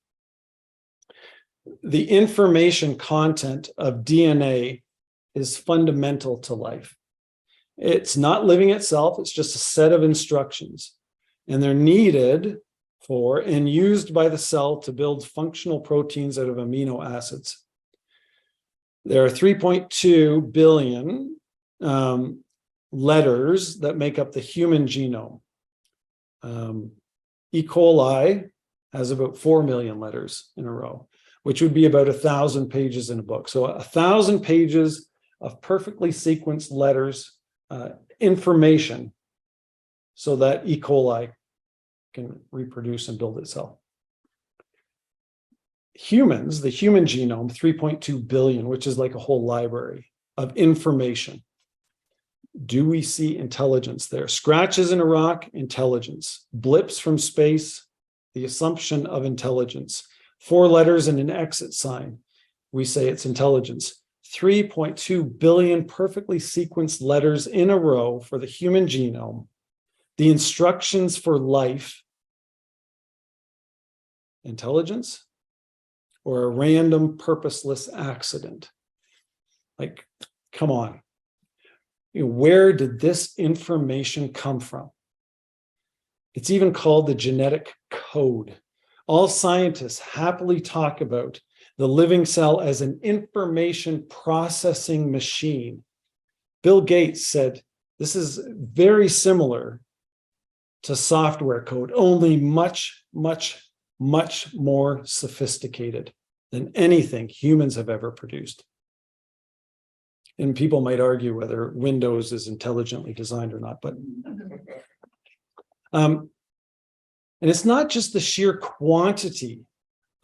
[SPEAKER 1] The information content of DNA is fundamental to life. It's not living itself, it's just a set of instructions. And they're needed for and used by the cell to build functional proteins out of amino acids. There are 3.2 billion letters that make up the human genome. E. coli has about 4 million letters in a row, which would be about 1,000 pages in a book. So 1,000 pages of perfectly sequenced letters, information, so that E. coli can reproduce and build itself. Humans, the human genome, 3.2 billion, which is like a whole library of information. Do we see intelligence there? Scratches in a rock, intelligence. Blips from space, the assumption of intelligence. 4 letters and an exit sign. we say it's intelligence. 3.2 billion perfectly sequenced letters in a row for the human genome, the instructions for life, intelligence, or a random purposeless accident. Like, come on. Where did this information come from? It's even called the genetic code. All scientists happily talk about the living cell as an information processing machine. Bill Gates said this is very similar to software code, only much, much, much more sophisticated than anything humans have ever produced. And people might argue whether Windows is intelligently designed or not, but and it's not just the sheer quantity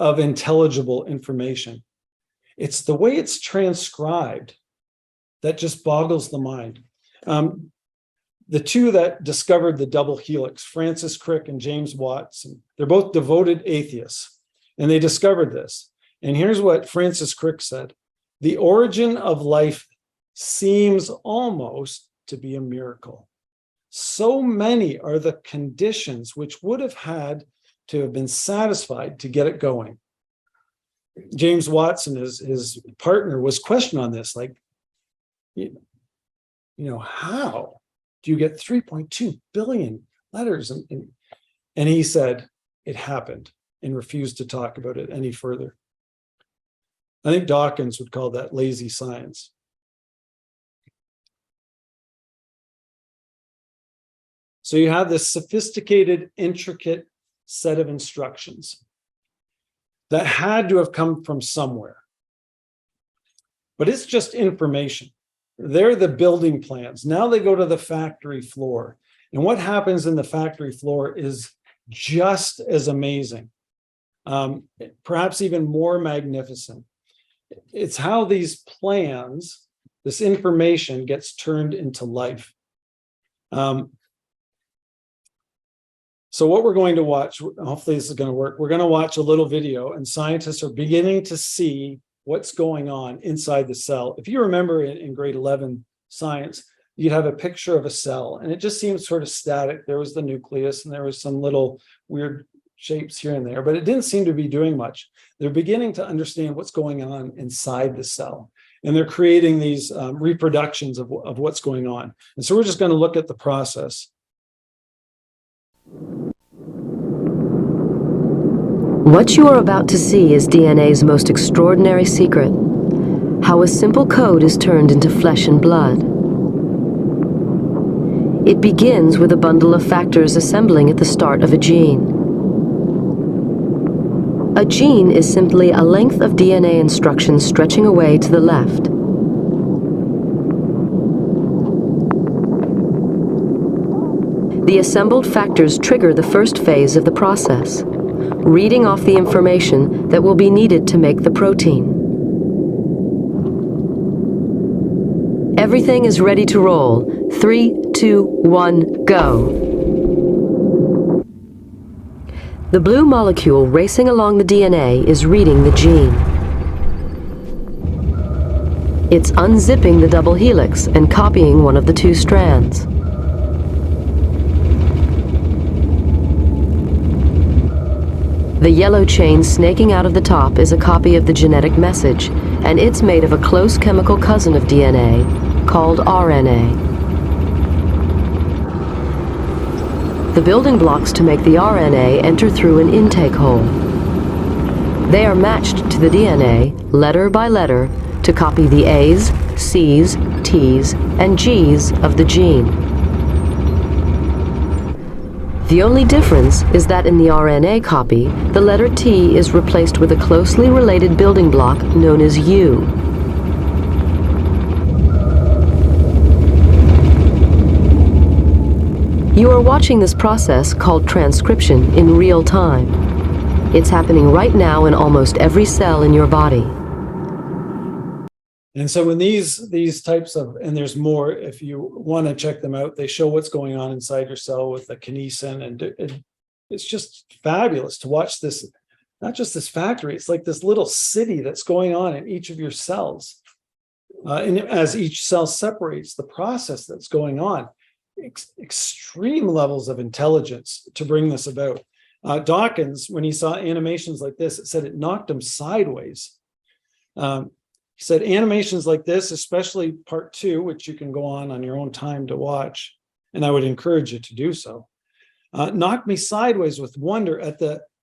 [SPEAKER 1] of intelligible information. It's the way it's transcribed that just boggles the mind. The two that discovered the double helix, Francis Crick and James Watson, they're both devoted atheists, and they discovered this. And here's what Francis Crick said: the origin of life seems almost to be a miracle. So many are the conditions which would have had to have been satisfied to get it going. James Watson, his partner, was questioned on this, like, how do you get 3.2 billion letters? And he said it happened and refused to talk about it any further. I think Dawkins would call that lazy science. So you have this sophisticated, intricate set of instructions that had to have come from somewhere. But it's just information. They're the building plans. Now they go to the factory floor. And what happens in the factory floor is just as amazing, perhaps even more magnificent. It's how these plans, this information, gets turned into life. So what we're going to watch, hopefully this is going to work, we're going to watch a little video, and scientists are beginning to see what's going on inside the cell. If you remember in grade 11 science, you'd have a picture of a cell, and it just seemed sort of static. There was the nucleus, and there was some little weird shapes here and there, but it didn't seem to be doing much. They're beginning to understand what's going on inside the cell, and they're creating these reproductions of what's going on. And so we're just going to look at the process.
[SPEAKER 2] What you are about to see is DNA's most extraordinary secret: how a simple code is turned into flesh and blood. It begins with a bundle of factors assembling at the start of a gene. A gene is simply a length of DNA instructions stretching away to the left. The assembled factors trigger the first phase of the process, reading off the information that will be needed to make the protein. Everything is ready to roll. 3, 2, 1, go. The blue molecule racing along the DNA is reading the gene. It's unzipping the double helix and copying one of the two strands. The yellow chain snaking out of the top is a copy of the genetic message, and it's made of a close chemical cousin of DNA called RNA. The building blocks to make the RNA enter through an intake hole. They are matched to the DNA, letter by letter, to copy the A's, C's, T's, and G's of the gene. The only difference is that in the RNA copy, the letter T is replaced with a closely related building block known as U. You are watching this process called transcription in real time. It's happening right now in almost every cell in your body.
[SPEAKER 1] And so when these types of, and there's more, if you want to check them out, they show what's going on inside your cell with the kinesin, and it's just fabulous to watch this not just this factory, it's like this little city that's going on in each of your cells. And as each cell separates, the process that's going on, extreme levels of intelligence to bring this about. Dawkins, when he saw animations like this, it said it knocked him sideways. He said animations like this, especially part 2, which you can go on your own time to watch, and I would encourage you to do so, knocked me sideways with wonder at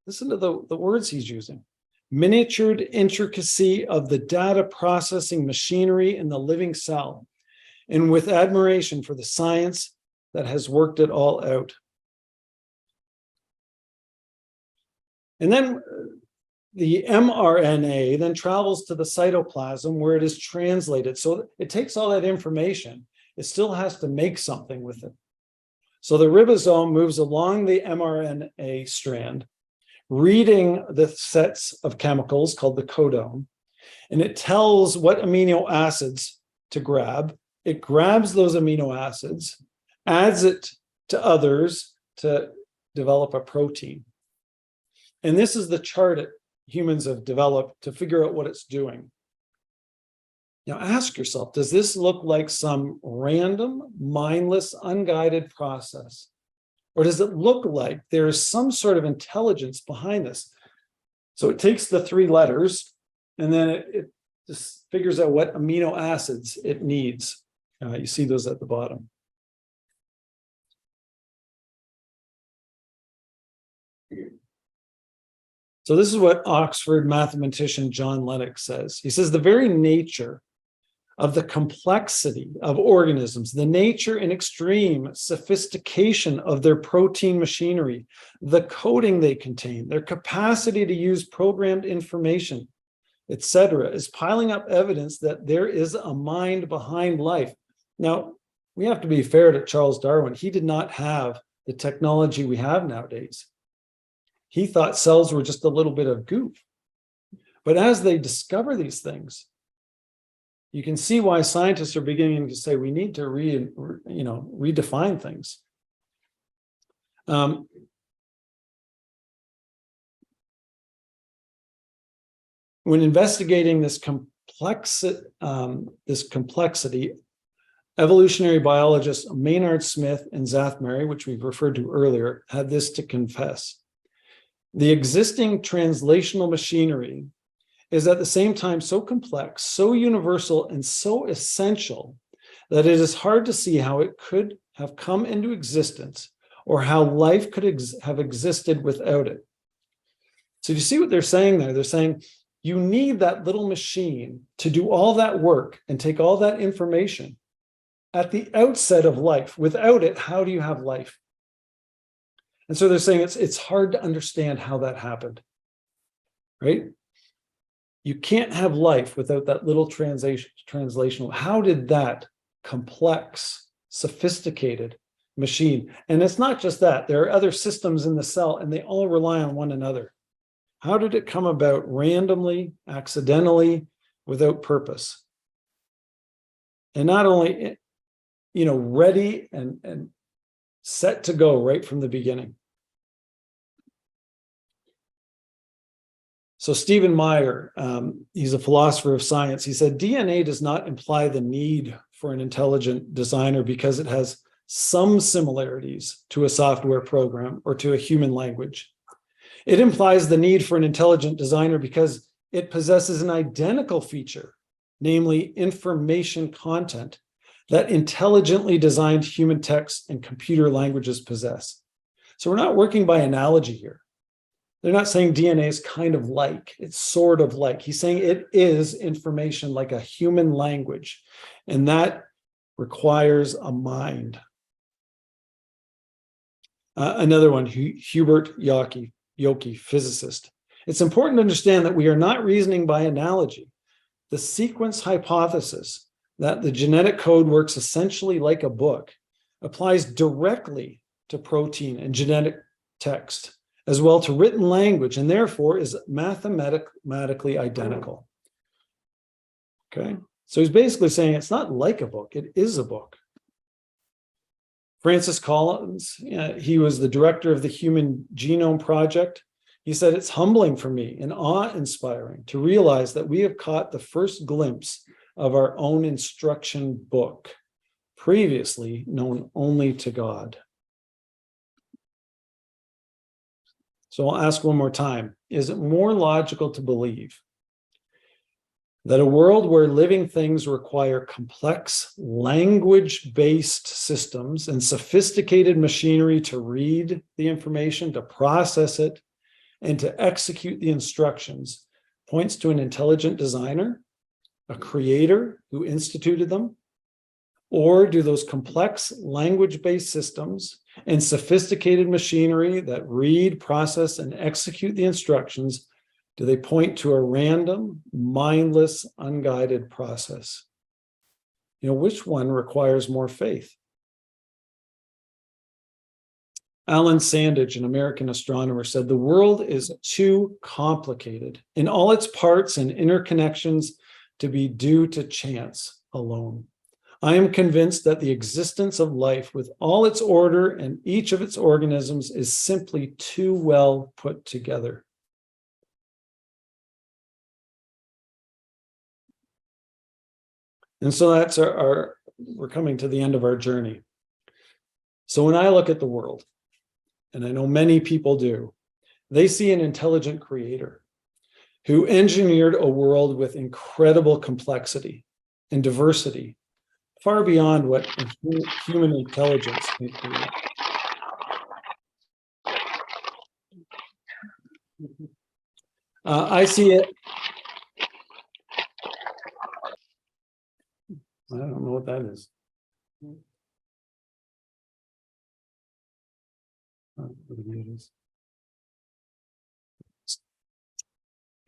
[SPEAKER 1] listen to the words he's using, miniatured intricacy of the data processing machinery in the living cell, and with admiration for the science that has worked it all out. And then the mRNA then travels to the cytoplasm where it is translated. So it takes all that information. It still has to make something with it. So the ribosome moves along the mRNA strand, reading the sets of chemicals called the codon, and it tells what amino acids to grab. It grabs those amino acids, adds it to others to develop a protein. And this is the chart that humans have developed to figure out what it's doing. Now ask yourself, does this look like some random, mindless, unguided process? Or does it look like there is some sort of intelligence behind this? So it takes the 3 letters and then it just figures out what amino acids it needs. You see those at the bottom. So this is what Oxford mathematician John Lennox says. He says, the very nature of the complexity of organisms, the nature and extreme sophistication of their protein machinery, the coding they contain, their capacity to use programmed information, etc., is piling up evidence that there is a mind behind life. Now, we have to be fair to Charles Darwin. He did not have the technology we have nowadays. He thought cells were just a little bit of goof. But as they discover these things, you can see why scientists are beginning to say we need to redefine things. When investigating this complexity, evolutionary biologists Maynard Smith and Zathmary, which we've referred to earlier, had this to confess. The existing translational machinery is at the same time so complex, so universal, and so essential that it is hard to see how it could have come into existence or how life could have existed without it. So you see what they're saying there? They're saying you need that little machine to do all that work and take all that information at the outset of life. Without it, how do you have life? And so they're saying it's hard to understand how that happened, right? You can't have life without that little translational. How did that complex, sophisticated machine? And it's not just that. There are other systems in the cell, and they all rely on one another. How did it come about randomly, accidentally, without purpose? And not only, ready and set to go right from the beginning. So Stephen Meyer, he's a philosopher of science. He said, DNA does not imply the need for an intelligent designer because it has some similarities to a software program or to a human language. It implies the need for an intelligent designer because it possesses an identical feature, namely information content, that intelligently designed human texts and computer languages possess. So we're not working by analogy here. They're not saying DNA is kind of like, it's sort of like. He's saying it is information like a human language, and that requires a mind. Another one, Hubert Yockey, physicist. It's important to understand that we are not reasoning by analogy. The sequence hypothesis that the genetic code works essentially like a book applies directly to protein and genetic text, as well to written language, and therefore is mathematically identical. Okay, so he's basically saying it's not like a book, it is a book. Francis Collins, he was the director of the Human Genome Project. He said, it's humbling for me and awe-inspiring to realize that we have caught the first glimpse of our own instruction book, previously known only to God. So I'll ask one more time, is it more logical to believe that a world where living things require complex language-based systems and sophisticated machinery to read the information, to process it, and to execute the instructions points to an intelligent designer, a creator who instituted them? Or do those complex language-based systems and sophisticated machinery that read, process, and execute the instructions, do they point to a random, mindless, unguided process? Which one requires more faith? Alan Sandage, an American astronomer, said, the world is too complicated in all its parts and interconnections to be due to chance alone. I am convinced that the existence of life with all its order and each of its organisms is simply too well put together. And so that's we're coming to the end of our journey. So when I look at the world, and I know many people do, they see an intelligent creator who engineered a world with incredible complexity and diversity, far beyond what human intelligence can create. I see it. I don't know what that is.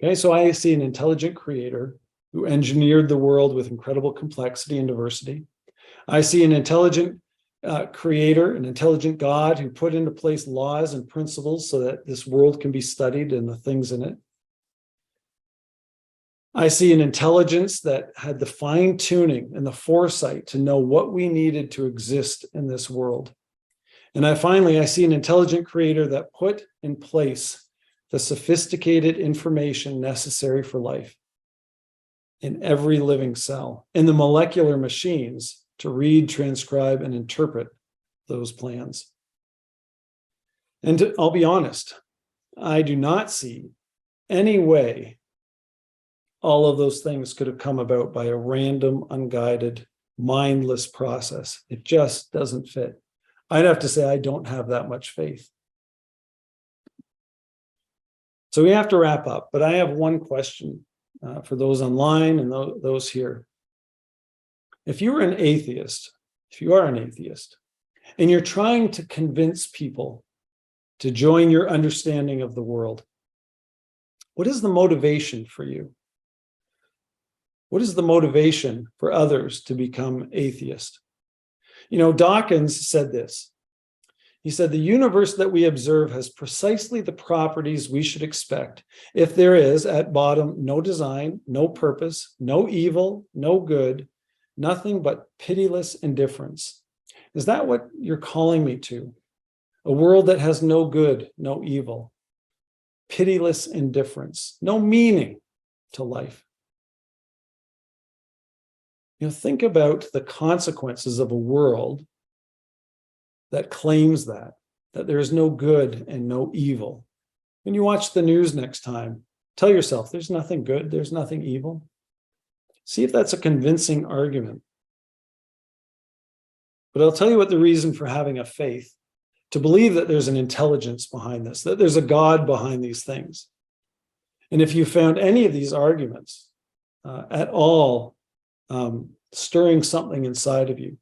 [SPEAKER 1] Okay, so I see an intelligent creator who engineered the world with incredible complexity and diversity. I see an intelligent creator, an intelligent God who put into place laws and principles so that this world can be studied and the things in it. I see an intelligence that had the fine-tuning and the foresight to know what we needed to exist in this world. And I see an intelligent creator that put in place the sophisticated information necessary for life in every living cell, in the molecular machines to read, transcribe, and interpret those plans. And I'll be honest, I do not see any way all of those things could have come about by a random, unguided, mindless process. It just doesn't fit. I'd have to say I don't have that much faith. So we have to wrap up, but I have one question for those online and those here. If you are an atheist, and you're trying to convince people to join your understanding of the world, what is the motivation for you? What is the motivation for others to become atheist? Dawkins said this. He said, the universe that we observe has precisely the properties we should expect if there is, at bottom, no design, no purpose, no evil, no good, nothing but pitiless indifference. Is that what you're calling me to? A world that has no good, no evil, pitiless indifference, no meaning to life. Think about the consequences of a world that claims that there is no good and no evil. When you watch the news next time, tell yourself there's nothing good, there's nothing evil. See if that's a convincing argument. But I'll tell you what the reason for having a faith, to believe that there's an intelligence behind this, that there's a God behind these things. And if you found any of these arguments at all stirring something inside of you,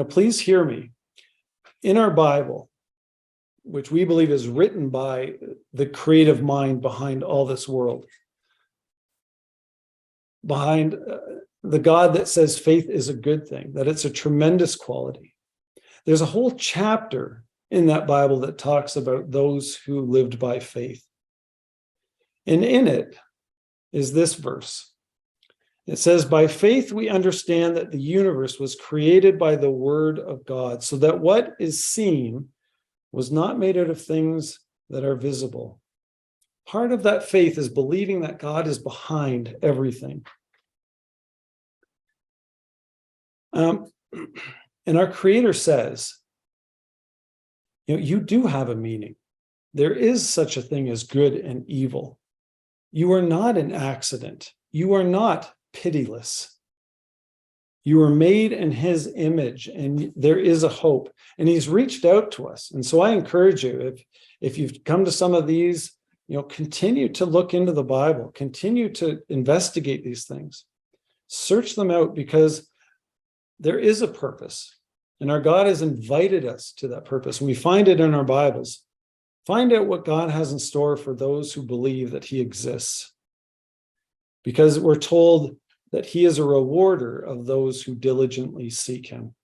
[SPEAKER 1] please hear me. In our Bible, which we believe is written by the creative mind behind all this world, behind the God that says faith is a good thing, that it's a tremendous quality. There's a whole chapter in that Bible that talks about those who lived by faith. And in it is this verse. It says, by faith we understand that the universe was created by the word of God, so that what is seen was not made out of things that are visible. Part of that faith is believing that God is behind everything. And our Creator says, you do have a meaning. There is such a thing as good and evil. You are not an accident. You are not pitiless. You are made in his image, and there is a hope. And he's reached out to us. And so I encourage you, if you've come to some of these, continue to look into the Bible, continue to investigate these things, search them out, because there is a purpose. And our God has invited us to that purpose. And we find it in our Bibles. Find out what God has in store for those who believe that he exists. Because we're told that he is a rewarder of those who diligently seek him.